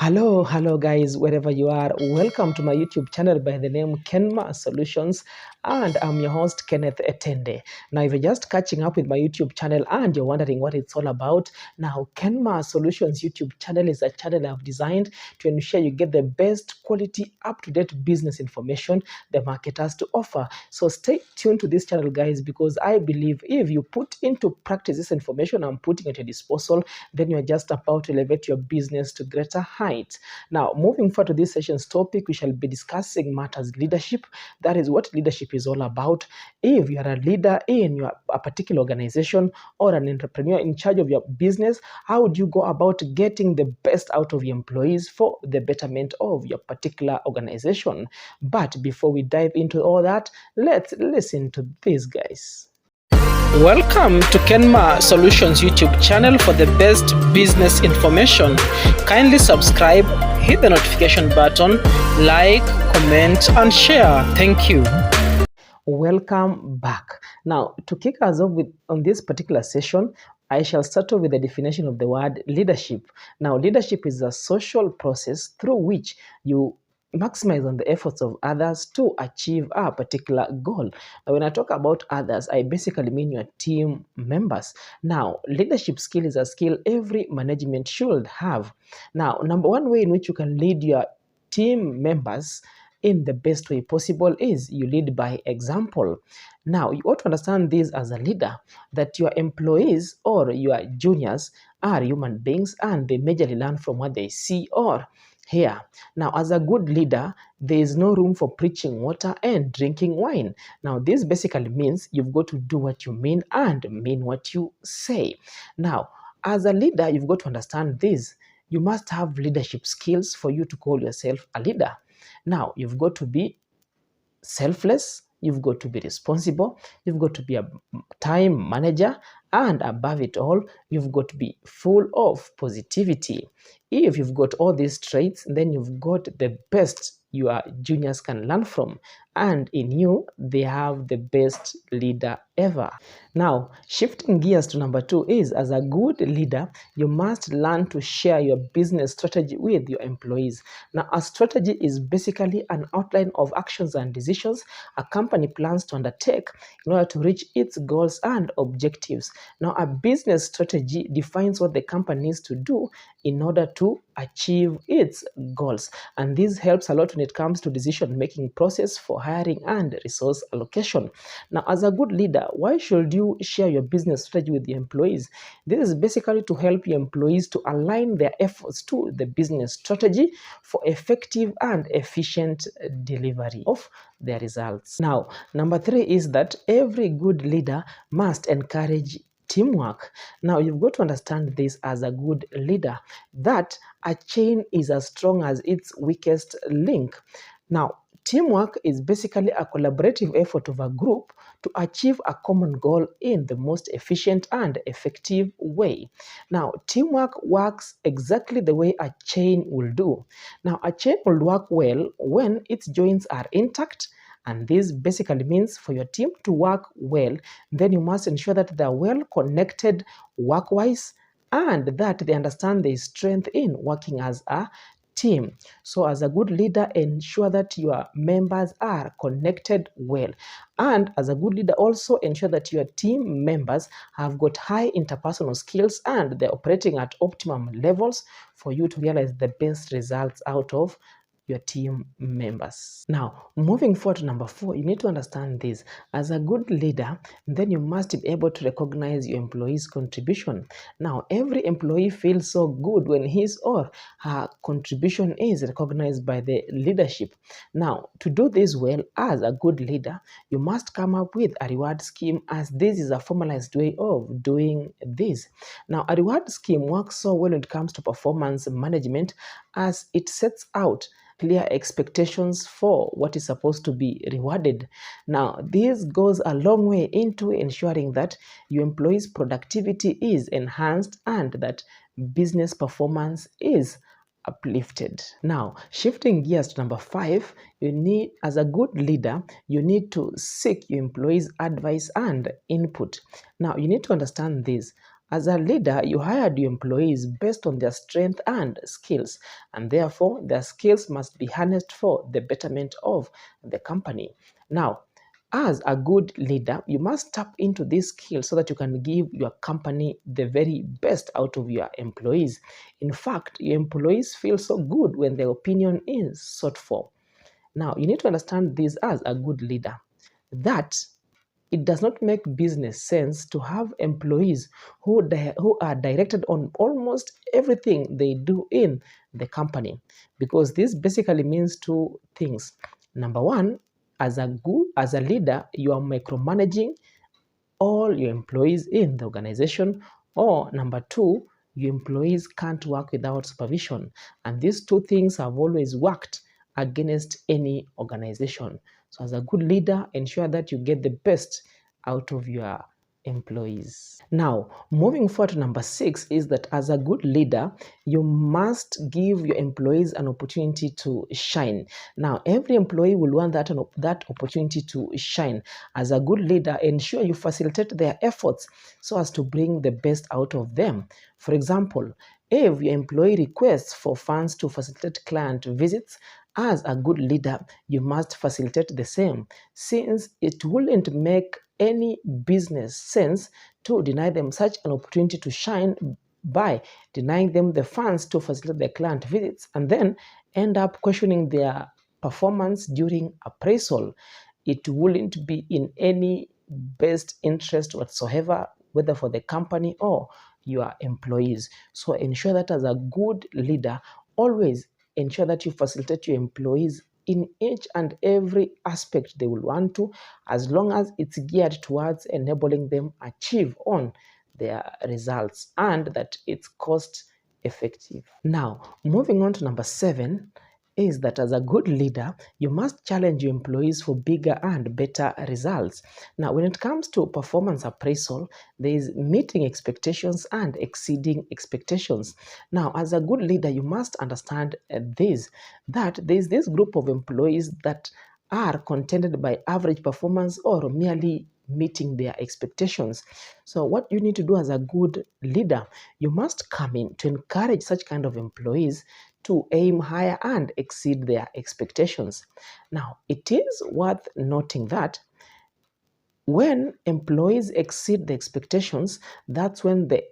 Hello guys, wherever you are, welcome to my YouTube channel by the name KENMA Solutions, and I'm your host Kenneth Etende. Now, if you're just catching up with my YouTube channel and you're wondering what it's all about, now KENMA Solutions YouTube channel is a channel I've designed to ensure you get the best quality, up-to-date business information the market has to offer. So stay tuned to this channel, guys, because I believe if you put into practice this information I'm putting at your disposal, then you're just about to elevate your business to greater heights. Now, moving forward to this session's topic, we shall be discussing matters leadership. That is what leadership is all about. If you are a leader in a particular organization or an entrepreneur in charge of your business, how would you go about getting the best out of your employees for the betterment of your particular organization? But before we dive into all that, let's listen to these guys. Welcome to KENMA Solutions YouTube channel for the best business information. Kindly subscribe, hit the notification button, like, comment, and share. Thank you. Welcome back. Now, to kick us off on this particular session, I shall start off with the definition of the word leadership. Now, leadership is a social process through which you maximize on the efforts of others to achieve a particular goal. Now, when I talk about others, I basically mean your team members. Now, leadership skill is a skill every management should have. Now, number one way in which you can lead your team members in the best way possible is you lead by example. Now, you ought to understand this as a leader, that your employees or your juniors are human beings and they majorly learn from what they see or hear. Now, as a good leader, there is no room for preaching water and drinking wine. Now, this basically means you've got to do what you mean and mean what you say. Now, as a leader, you've got to understand this. You must have leadership skills for you to call yourself a leader. Now, you've got to be selfless, you've got to be responsible, you've got to be a time manager, and above it all, you've got to be full of positivity. If you've got all these traits, then you've got the best your juniors can learn from, and in you, they have the best leader ever. Now, shifting gears to number two is, as a good leader, you must learn to share your business strategy with your employees. Now, a strategy is basically an outline of actions and decisions a company plans to undertake in order to reach its goals and objectives. Now, a business strategy defines what the company needs to do in order to achieve its goals, and this helps a lot when it comes to decision-making process for hiring and resource allocation. Now, as a good leader, why should you share your business strategy with your employees? This is basically to help your employees to align their efforts to the business strategy for effective and efficient delivery of their results. Now, number three is that every good leader must encourage teamwork. Now, you've got to understand this as a good leader, that a chain is as strong as its weakest link. Now, teamwork is basically a collaborative effort of a group to achieve a common goal in the most efficient and effective way. Now, teamwork works exactly the way a chain will do. Now, a chain will work well when its joints are intact, and this basically means for your team to work well, then you must ensure that they're well connected work-wise and that they understand their strength in working as a team. So as a good leader, ensure that your members are connected well. And as a good leader, also ensure that your team members have got high interpersonal skills and they're operating at optimum levels for you to realize the best results out of your team members. Now, moving forward to number four, you need to understand this. As a good leader, then you must be able to recognize your employees' contribution. Now, every employee feels so good when his or her contribution is recognized by the leadership. Now, to do this well as a good leader, you must come up with a reward scheme, as this is a formalized way of doing this. Now, a reward scheme works so well when it comes to performance management, as it sets out clear expectations for what is supposed to be rewarded. Now, this goes a long way into ensuring that your employees' productivity is enhanced and that business performance is uplifted. Now, shifting gears to number five, you need, as a good leader, you need to seek your employees' advice and input. Now, you need to understand this. As a leader, you hired your employees based on their strength and skills, and therefore their skills must be harnessed for the betterment of the company. Now, as a good leader, you must tap into these skills so that you can give your company the very best out of your employees. In fact, your employees feel so good when their opinion is sought for. Now, you need to understand this as a good leader, that it does not make business sense to have employees who are directed on almost everything they do in the company, because this basically means two things. Number one, as a leader, you are micromanaging all your employees in the organization, or number two, your employees can't work without supervision. And these two things have always worked against any organization. So as a good leader, ensure that you get the best out of your employees. Now, moving forward to number 6 is that as a good leader, you must give your employees an opportunity to shine. Now, every employee will want that opportunity to shine. As a good leader, ensure you facilitate their efforts so as to bring the best out of them. For example, if your employee requests for funds to facilitate client visits, as a good leader, you must facilitate the same, since it wouldn't make any business sense to deny them such an opportunity to shine by denying them the funds to facilitate their client visits and then end up questioning their performance during appraisal. It wouldn't be in any best interest whatsoever, whether for the company or your employees. So ensure that as a good leader, always ensure that you facilitate your employees in each and every aspect they will want to, as long as it's geared towards enabling them achieve on their results and that it's cost effective. Now, moving on to number 7 is that as a good leader, you must challenge your employees for bigger and better results. Now, when it comes to performance appraisal, there is meeting expectations and exceeding expectations. Now, as a good leader, you must understand that there is this group of employees that are contented by average performance or merely meeting their expectations. So what you need to do as a good leader, you must come in to encourage such kind of employees to aim higher and exceed their expectations. Now, it is worth noting that when employees exceed the expectations, that's when the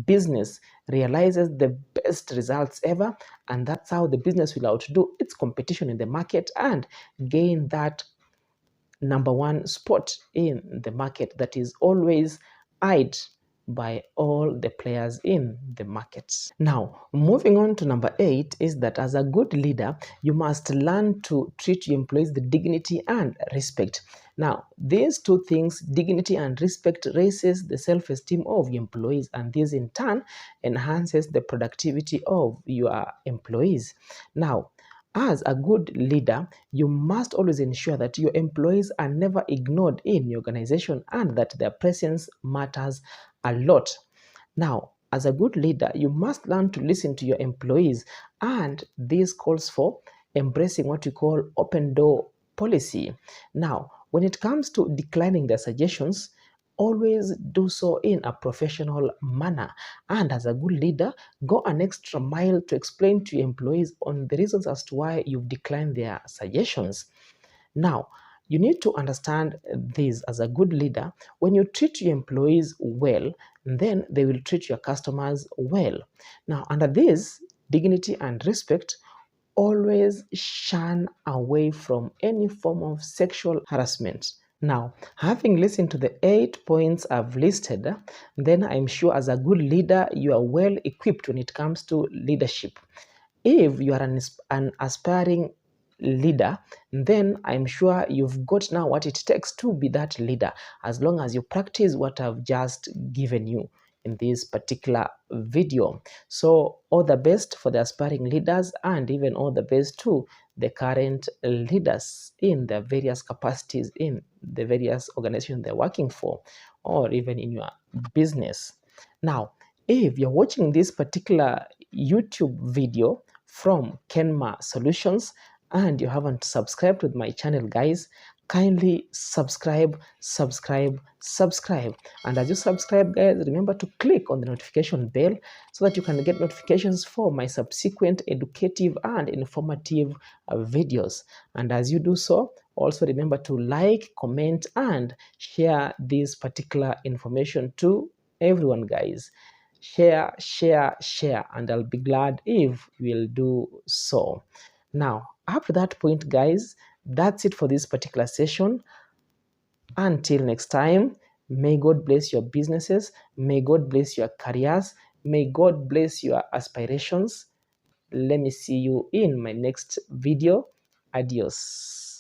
business realizes the best results ever, and that's how the business will outdo its competition in the market and gain that number one spot in the market that is always eyed by all the players in the markets. Now, moving on to number 8 is that as a good leader, you must learn to treat your employees with dignity and respect. Now, these two things, dignity and respect, raises the self-esteem of your employees, and this in turn enhances the productivity of your employees. Now, as a good leader, you must always ensure that your employees are never ignored in your organization and that their presence matters a lot. Now, as a good leader, you must learn to listen to your employees, and this calls for embracing what you call open door policy. Now, when it comes to declining their suggestions, always do so in a professional manner. And as a good leader, go an extra mile to explain to your employees on the reasons as to why you've declined their suggestions. Now, you need to understand this as a good leader. When you treat your employees well, then they will treat your customers well. Now, under this dignity and respect, always shun away from any form of sexual harassment. Now, having listened to the 8 points I've listed, then I'm sure as a good leader, you are well equipped when it comes to leadership. If you are an aspiring leader, then I'm sure you've got now what it takes to be that leader, as long as you practice what I've just given you in this particular video. So all the best for the aspiring leaders, and even all the best to the current leaders in their various capacities in the various organizations they're working for, or even in your business. Now, if you're watching this particular YouTube video from KENMA Solutions and you haven't subscribed to my channel, guys, kindly subscribe. And as you subscribe, guys, remember to click on the notification bell so that you can get notifications for my subsequent educative and informative videos. And as you do so, also remember to like, comment, and share this particular information to everyone, guys. Share, and I'll be glad if you'll do so. Now, up to that point, guys, that's it for this particular session. Until next time, may God bless your businesses, may God bless your careers, may God bless your aspirations. Let me see you in my next video. Adios.